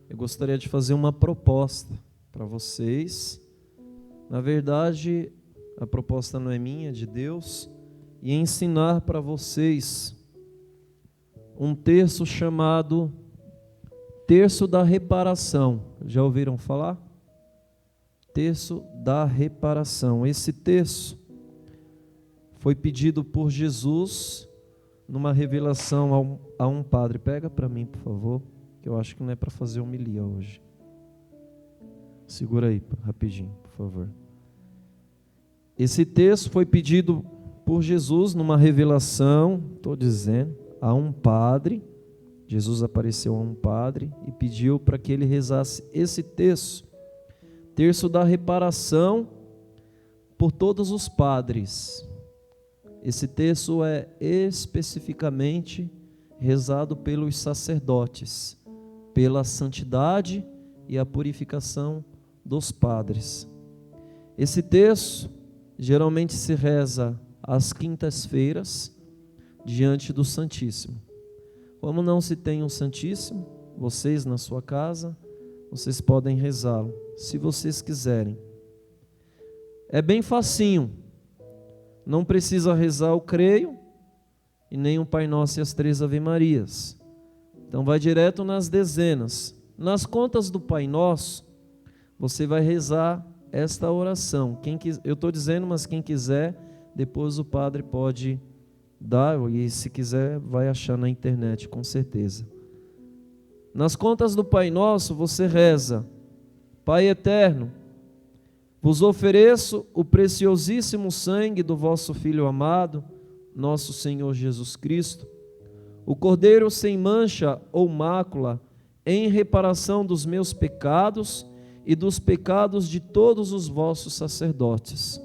eu gostaria de fazer uma proposta para vocês. Na verdade, a proposta não é minha, é de Deus, e ensinar para vocês um terço chamado Terço da Reparação. Já ouviram falar? Terço da Reparação. Esse terço foi pedido por Jesus numa revelação a um padre. Pega para mim, por favor, que eu acho que não é para fazer homilia hoje. Segura aí, rapidinho, por favor. Esse texto foi pedido por Jesus numa revelação, estou dizendo, a um padre. Jesus apareceu a um padre e pediu para que ele rezasse esse terço, terço da reparação, por todos os padres. Esse terço é especificamente rezado pelos sacerdotes, pela santidade e a purificação dos padres. Esse terço geralmente se reza às quintas-feiras, diante do Santíssimo. Como não se tem um Santíssimo, vocês na sua casa, vocês podem rezá-lo, se vocês quiserem. É bem facinho, não precisa rezar o creio, e nem o Pai Nosso e as 3 Ave Marias. Então vai direto nas dezenas. Nas contas do Pai Nosso, você vai rezar esta oração. Eu estou dizendo, mas quem quiser, depois o padre pode dar, e se quiser vai achar na internet, com certeza. Nas contas do Pai Nosso você reza: Pai eterno, vos ofereço o preciosíssimo sangue do vosso Filho amado, nosso Senhor Jesus Cristo, o Cordeiro sem mancha ou mácula, em reparação dos meus pecados e dos pecados de todos os vossos sacerdotes.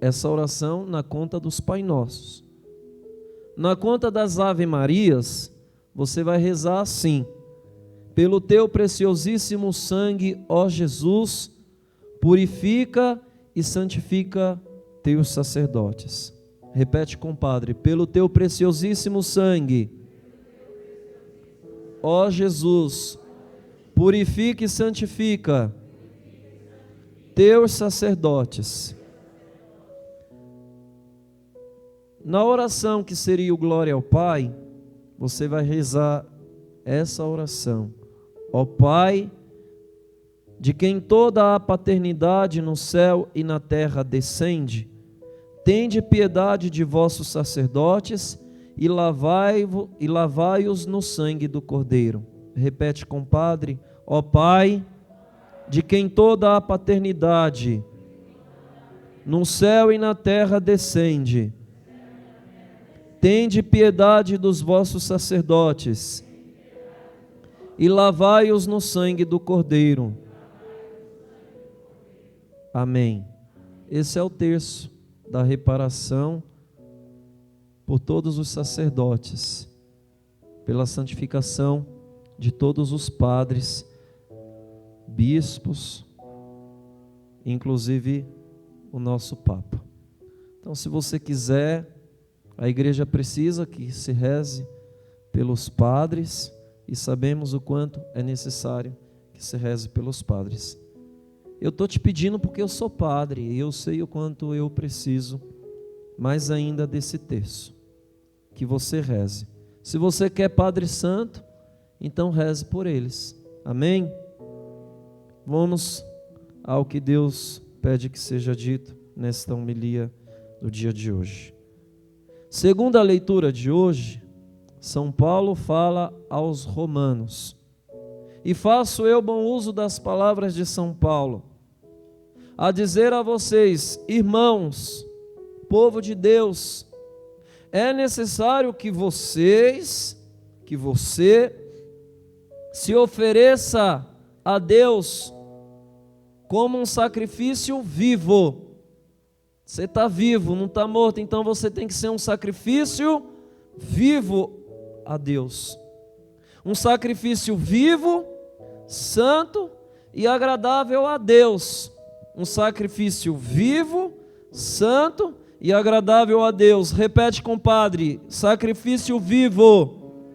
Essa oração na conta dos Pai Nossos. Na conta das Ave Marias, você vai rezar assim: pelo teu preciosíssimo sangue, ó Jesus, purifica e santifica teus sacerdotes. Repete, compadre: pelo teu preciosíssimo sangue, ó Jesus, purifica e santifica teus sacerdotes. Na oração que seria o Glória ao Pai, você vai rezar essa oração: ó Pai, de quem toda a paternidade no céu e na terra descende, tende piedade de vossos sacerdotes e lavai-os no sangue do Cordeiro. Repete, compadre: ó Pai, de quem toda a paternidade no céu e na terra descende, tende piedade dos vossos sacerdotes e lavai-os no sangue do Cordeiro. Amém. Esse é o terço da reparação por todos os sacerdotes, pela santificação de todos os padres, bispos, inclusive o nosso Papa. Então, se você quiser, a igreja precisa que se reze pelos padres, e sabemos o quanto é necessário que se reze pelos padres. Eu estou te pedindo porque eu sou padre, e eu sei o quanto eu preciso, mais ainda desse terço, que você reze. Se você quer Padre Santo, então reze por eles. Amém? Vamos ao que Deus pede que seja dito nesta homilia do dia de hoje. Segundo a leitura de hoje, São Paulo fala aos romanos: e faço eu bom uso das palavras de São Paulo, a dizer a vocês, irmãos, povo de Deus, é necessário que você se ofereça a Deus como um sacrifício vivo. Você está vivo, não está morto, então você tem que ser um sacrifício vivo a Deus. Um sacrifício vivo, santo e agradável a Deus. Um sacrifício vivo, santo e agradável a Deus. Repete, compadre: sacrifício vivo,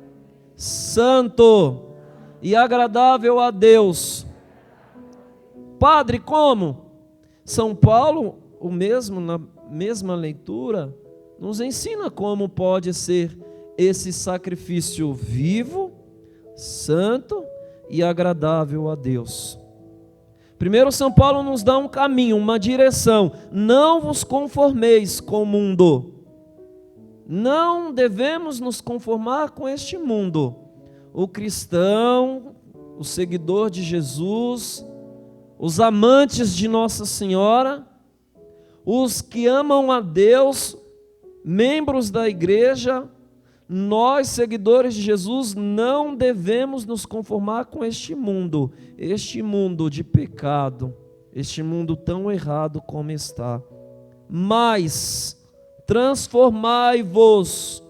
santo e agradável a Deus. Padre, como? São Paulo, o mesmo, na mesma leitura, nos ensina como pode ser esse sacrifício vivo, santo e agradável a Deus. Primeiro, São Paulo nos dá um caminho, uma direção. Não vos conformeis com o mundo. Não devemos nos conformar com este mundo. O cristão, o seguidor de Jesus, os amantes de Nossa Senhora, os que amam a Deus, membros da igreja, nós, seguidores de Jesus, não devemos nos conformar com este mundo de pecado, este mundo tão errado como está. Mas transformai-vos.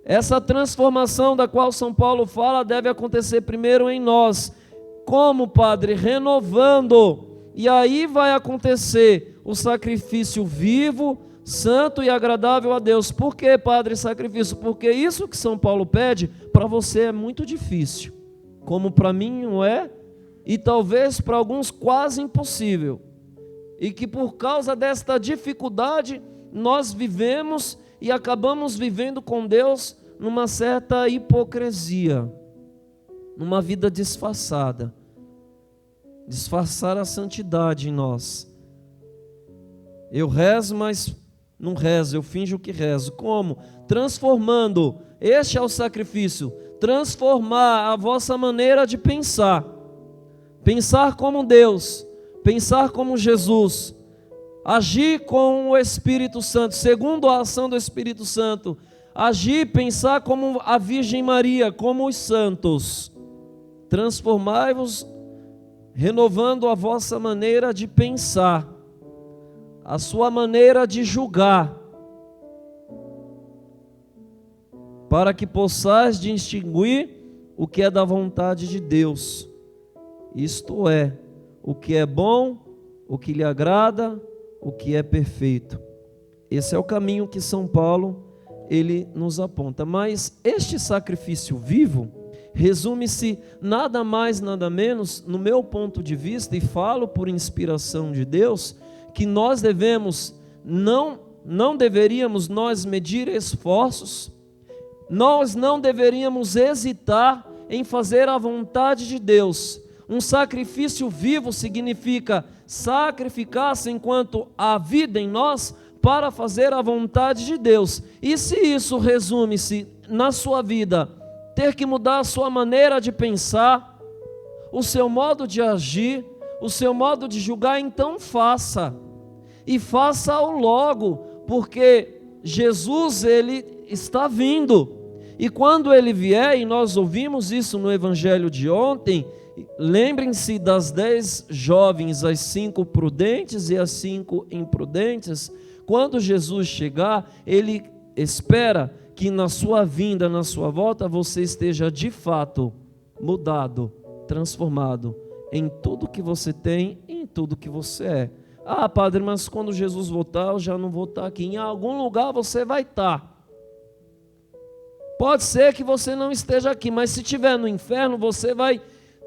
Essa transformação da qual São Paulo fala deve acontecer primeiro em nós. Como, Padre? Renovando. E aí vai acontecer o sacrifício vivo, santo e agradável a Deus. Por que, Padre, sacrifício? Porque isso que São Paulo pede, para você é muito difícil, como para mim não é, e talvez para alguns quase impossível, e que por causa desta dificuldade, nós vivemos e acabamos vivendo com Deus numa certa hipocrisia, numa vida disfarçada, disfarçar a santidade em nós. Eu rezo, mas não rezo, eu finjo que rezo. Como? Transformando. Este é o sacrifício. Transformar a vossa maneira de pensar. Pensar como Deus. Pensar como Jesus. Agir com o Espírito Santo, segundo a ação do Espírito Santo. Agir, pensar como a Virgem Maria, como os santos. Transformai-vos, renovando a vossa maneira de pensar, a sua maneira de julgar, para que possais distinguir o que é da vontade de Deus, isto é, o que é bom, o que lhe agrada, o que é perfeito. Esse é o caminho que São Paulo ele nos aponta. Mas este sacrifício vivo resume-se nada mais, nada menos, no meu ponto de vista, e falo por inspiração de Deus, que nós devemos, não deveríamos nós medir esforços, nós não deveríamos hesitar em fazer a vontade de Deus. Um sacrifício vivo significa sacrificar-se enquanto há vida em nós para fazer a vontade de Deus. E se isso resume-se na sua vida, ter que mudar a sua maneira de pensar, o seu modo de agir, o seu modo de julgar, então faça. E faça-o logo, porque Jesus ele está vindo. E quando ele vier, e nós ouvimos isso no evangelho de ontem, lembrem-se das 10 jovens, as 5 prudentes e as 5 imprudentes. Quando Jesus chegar, ele espera que na sua vinda, na sua volta, você esteja de fato mudado, transformado em tudo que você tem e em tudo que você é. Ah, Padre, mas quando Jesus voltar, eu já não vou estar aqui. Em algum lugar você vai estar. Pode ser que você não esteja aqui, mas se estiver no inferno, você vai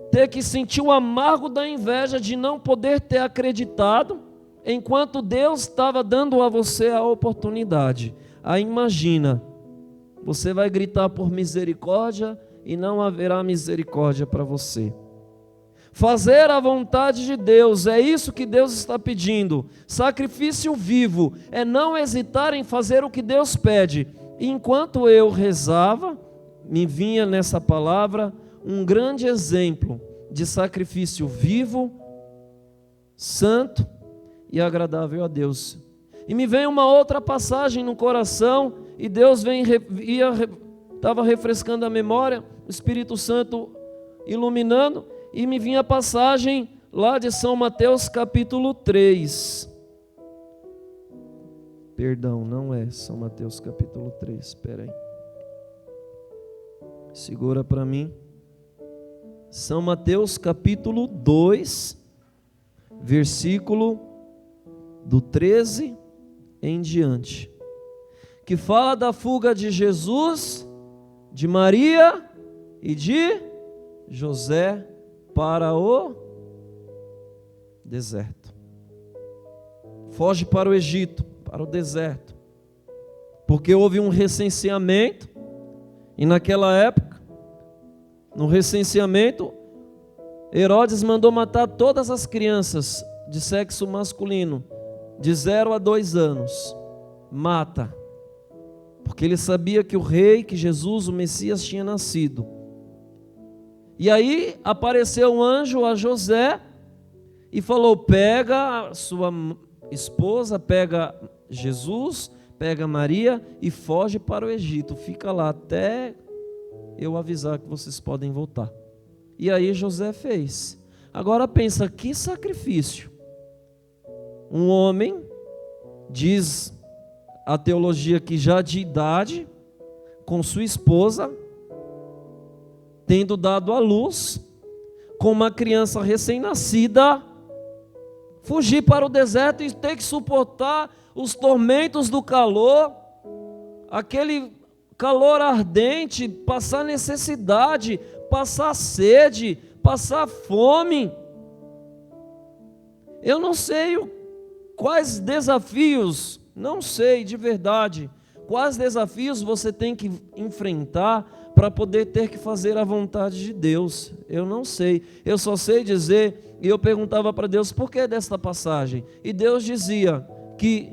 ter que sentir o amargo da inveja de não poder ter acreditado, enquanto Deus estava dando a você a oportunidade. Aí imagina, você vai gritar por misericórdia e não haverá misericórdia para você. Fazer a vontade de Deus, é isso que Deus está pedindo. Sacrifício vivo, é não hesitar em fazer o que Deus pede. E enquanto eu rezava, me vinha nessa palavra um grande exemplo de sacrifício vivo, santo e agradável a Deus. E me veio uma outra passagem no coração, e Deus estava refrescando a memória, o Espírito Santo iluminando, e me vinha a passagem lá de São Mateus capítulo 3. Perdão, não é São Mateus capítulo 3, espera aí. Segura para mim. São Mateus capítulo 2, versículo do 13 em diante, que fala da fuga de Jesus, de Maria e de José para o deserto. Foge para o Egito, para o deserto. Porque houve um recenseamento, e naquela época, no recenseamento, Herodes mandou matar todas as crianças de sexo masculino, de 0 a 2 anos. Mata. Porque ele sabia que o rei, que Jesus, o Messias, tinha nascido. E aí apareceu um anjo a José e falou: pega a sua esposa, pega Jesus, pega Maria e foge para o Egito. Fica lá até eu avisar que vocês podem voltar. E aí José fez. Agora pensa, que sacrifício. Um homem, diz a teologia que já de idade, com sua esposa, tendo dado à luz, com uma criança recém-nascida, fugir para o deserto e ter que suportar os tormentos do calor, aquele calor ardente, passar necessidade, passar sede, passar fome. Eu não sei quais desafios, não sei de verdade, quais desafios você tem que enfrentar para poder ter que fazer a vontade de Deus. Eu não sei, eu só sei dizer, e eu perguntava para Deus, por que desta passagem? E Deus dizia que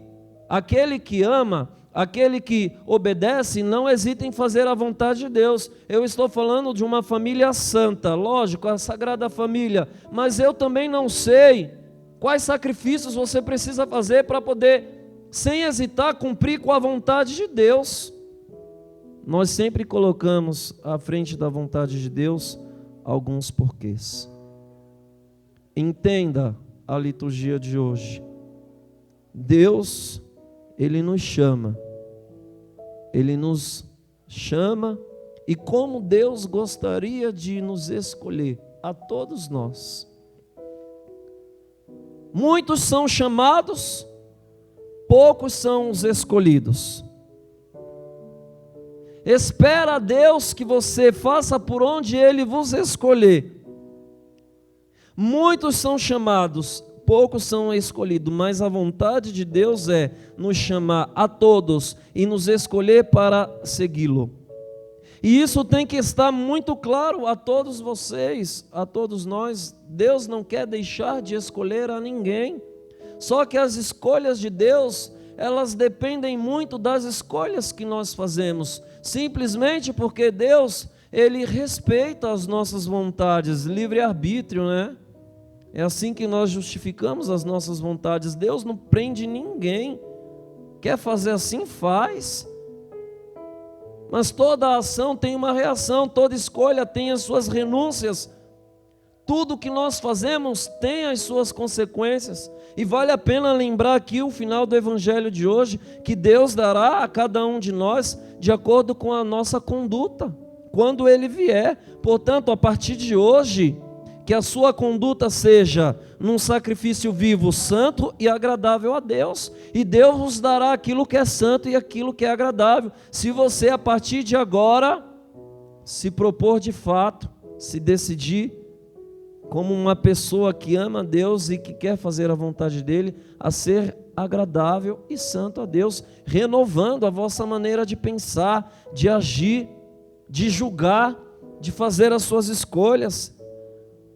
aquele que ama, aquele que obedece, não hesita em fazer a vontade de Deus. Eu estou falando de uma família santa, lógico, a Sagrada Família, mas eu também não sei quais sacrifícios você precisa fazer para poder, sem hesitar, cumprir com a vontade de Deus. Nós sempre colocamos à frente da vontade de Deus alguns porquês. Entenda a liturgia de hoje. Deus, Ele nos chama. Ele nos chama, e como Deus gostaria de nos escolher, a todos nós. Muitos são chamados, poucos são os escolhidos. Espera a Deus que você faça por onde Ele vos escolher. Muitos são chamados, poucos são escolhidos, mas a vontade de Deus é nos chamar a todos e nos escolher para segui-lo. E isso tem que estar muito claro a todos vocês, a todos nós. Deus não quer deixar de escolher a ninguém. Só que as escolhas de Deus, elas dependem muito das escolhas que nós fazemos. Simplesmente porque Deus, Ele respeita as nossas vontades, livre-arbítrio, né? É assim que nós justificamos as nossas vontades. Deus não prende ninguém. Quer fazer assim? Faz. Mas toda ação tem uma reação, toda escolha tem as suas renúncias. Tudo que nós fazemos tem as suas consequências. E vale a pena lembrar aqui o final do Evangelho de hoje, que Deus dará a cada um de nós de acordo com a nossa conduta, quando Ele vier. Portanto, a partir de hoje, que a sua conduta seja num sacrifício vivo, santo e agradável a Deus. E Deus vos dará aquilo que é santo e aquilo que é agradável. Se você, a partir de agora, se propor de fato, se decidir como uma pessoa que ama a Deus e que quer fazer a vontade dEle, a ser agradável e santo a Deus, renovando a vossa maneira de pensar, de agir, de julgar, de fazer as suas escolhas.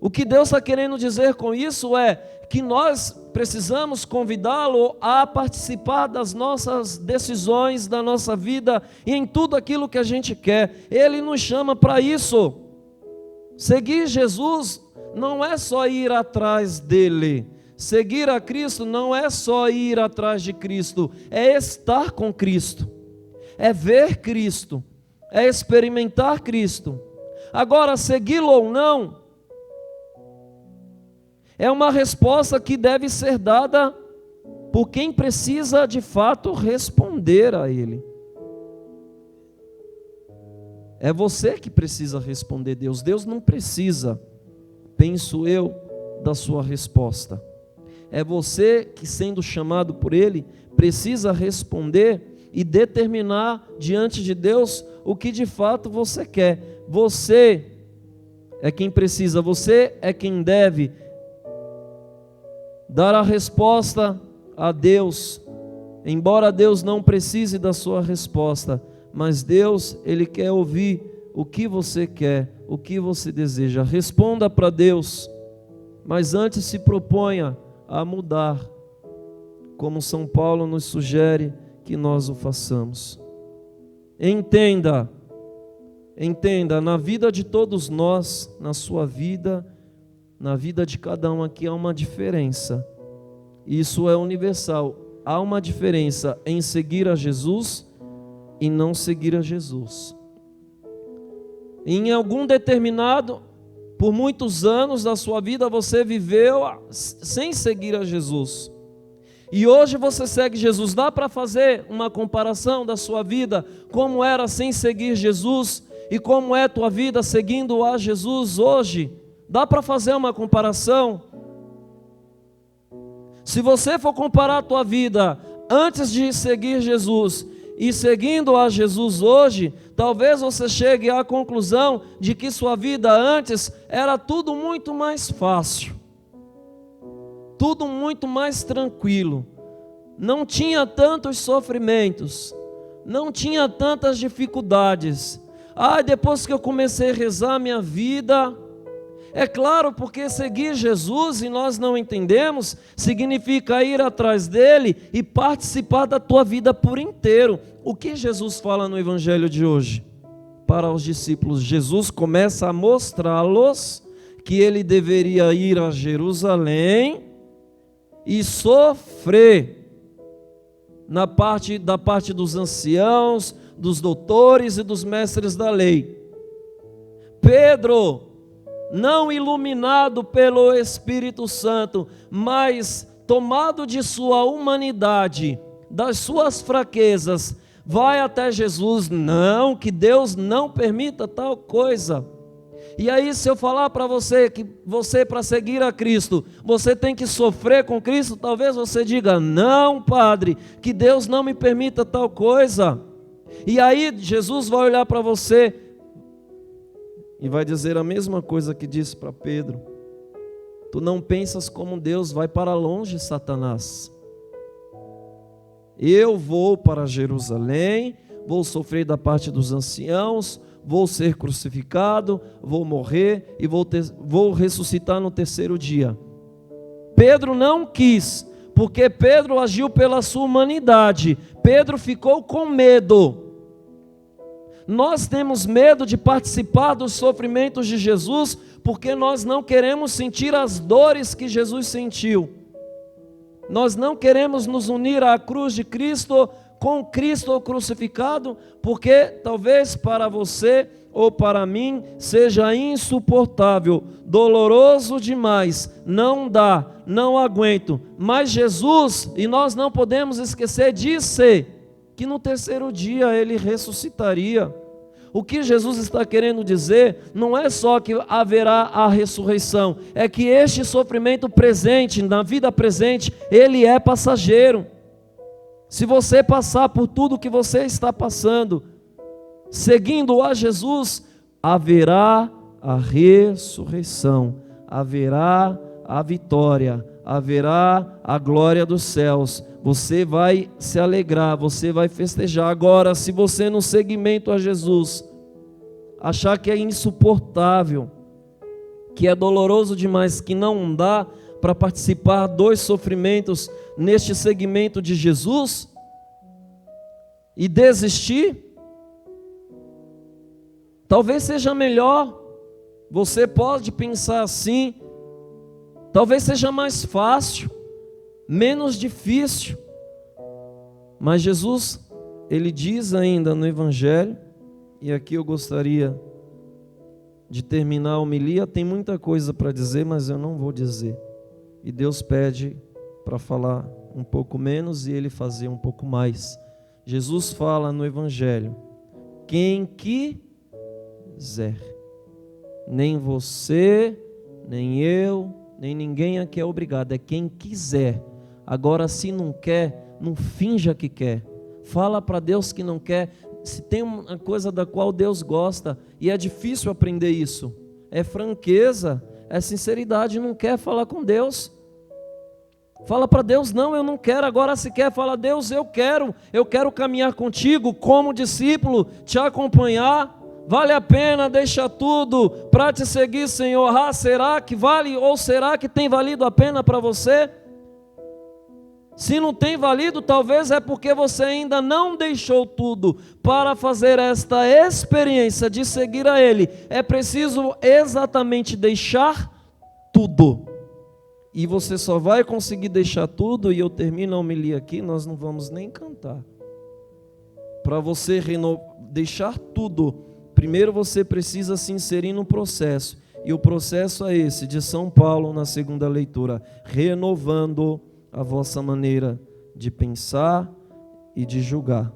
O que Deus está querendo dizer com isso é que nós precisamos convidá-lo a participar das nossas decisões, da nossa vida e em tudo aquilo que a gente quer. Ele nos chama para isso. Seguir Jesus não é só ir atrás dele. Seguir a Cristo não é só ir atrás de Cristo, é estar com Cristo, é ver Cristo, é experimentar Cristo. Agora, segui-lo ou não, é uma resposta que deve ser dada por quem precisa de fato responder a Ele. É você que precisa responder a Deus. Deus não precisa, penso eu, da sua resposta. É você que, sendo chamado por Ele, precisa responder e determinar diante de Deus o que de fato você quer. Você é quem precisa, você é quem deve dar a resposta a Deus, embora Deus não precise da sua resposta, mas Deus, Ele quer ouvir o que você quer, o que você deseja. Responda para Deus, mas antes se proponha a mudar, como São Paulo nos sugere que nós o façamos. Entenda, na vida de todos nós, na sua vida, na vida de cada um aqui há uma diferença. Isso é universal. Há uma diferença em seguir a Jesus e não seguir a Jesus. Em algum determinado, por muitos anos da sua vida, você viveu sem seguir a Jesus. E hoje você segue Jesus. Dá para fazer uma comparação da sua vida, como era sem seguir Jesus e como é tua vida seguindo a Jesus hoje? Dá para fazer uma comparação? Se você for comparar a tua vida antes de seguir Jesus e seguindo a Jesus hoje, talvez você chegue à conclusão de que sua vida antes era tudo muito mais fácil, tudo muito mais tranquilo, não tinha tantos sofrimentos, não tinha tantas dificuldades. Depois que eu comecei a rezar, minha vida... É claro, porque seguir Jesus, e nós não entendemos, significa ir atrás dele e participar da tua vida por inteiro. O que Jesus fala no Evangelho de hoje? Para os discípulos, Jesus começa a mostrá-los que ele deveria ir a Jerusalém e sofrer da parte dos anciãos, dos doutores e dos mestres da lei. Pedro, não iluminado pelo Espírito Santo, mas tomado de sua humanidade, das suas fraquezas, vai até Jesus. Não, que Deus não permita tal coisa. E aí, se eu falar para você que você, para seguir a Cristo, você tem que sofrer com Cristo, talvez você diga: não, Padre, que Deus não me permita tal coisa. E aí Jesus vai olhar para você e vai dizer a mesma coisa que disse para Pedro: tu não pensas como Deus, vai para longe, Satanás. Eu vou para Jerusalém, vou sofrer da parte dos anciãos, vou ser crucificado, vou morrer e vou ressuscitar no terceiro dia. Pedro não quis, porque Pedro agiu pela sua humanidade. Pedro ficou com medo. Nós temos medo de participar dos sofrimentos de Jesus, porque nós não queremos sentir as dores que Jesus sentiu. Nós não queremos nos unir à cruz de Cristo, com Cristo crucificado, porque talvez para você ou para mim seja insuportável, doloroso demais, não dá, não aguento. Mas Jesus, e nós não podemos esquecer de ser, que no terceiro dia ele ressuscitaria. O que Jesus está querendo dizer não é só que haverá a ressurreição, é que este sofrimento presente, na vida presente, ele é passageiro. Se você passar por tudo que você está passando, seguindo a Jesus, haverá a ressurreição, haverá a vitória, haverá a glória dos céus. Você vai se alegrar, você vai festejar. Agora, se você no seguimento a Jesus achar que é insuportável, que é doloroso demais, que não dá para participar dos sofrimentos neste segmento de Jesus e desistir, talvez seja melhor. Você pode pensar assim, talvez seja mais fácil, menos difícil. Mas Jesus, ele diz ainda no Evangelho, e aqui eu gostaria de terminar a homilia. Tem muita coisa para dizer, mas eu não vou dizer. E Deus pede para falar um pouco menos e ele fazer um pouco mais. Jesus fala no Evangelho: quem quiser, nem você, nem eu, nem ninguém aqui é obrigado, é quem quiser. Agora, se não quer, não finja que quer. Fala para Deus que não quer. Se tem uma coisa da qual Deus gosta, e é difícil aprender isso, é franqueza, é sinceridade. Não quer falar com Deus, fala para Deus: não, eu não quero. Agora se quer, fala: Deus, eu quero caminhar contigo como discípulo, te acompanhar. Vale a pena deixar tudo para te seguir, Senhor? Será que vale, ou será que tem valido a pena para você? Se não tem valido, talvez é porque você ainda não deixou tudo para fazer esta experiência de seguir a Ele. É preciso exatamente deixar tudo. E você só vai conseguir deixar tudo, e eu termino a homilia aqui, nós não vamos nem cantar. Para você deixar tudo, primeiro você precisa se inserir no processo. E o processo é esse, de São Paulo na segunda leitura: renovando a vossa maneira de pensar e de julgar,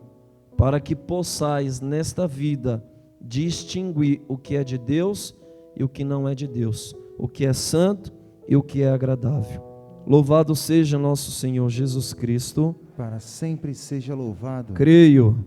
para que possais nesta vida distinguir o que é de Deus e o que não é de Deus, o que é santo e o que é agradável. Louvado seja nosso Senhor Jesus Cristo. Para sempre seja louvado. Creio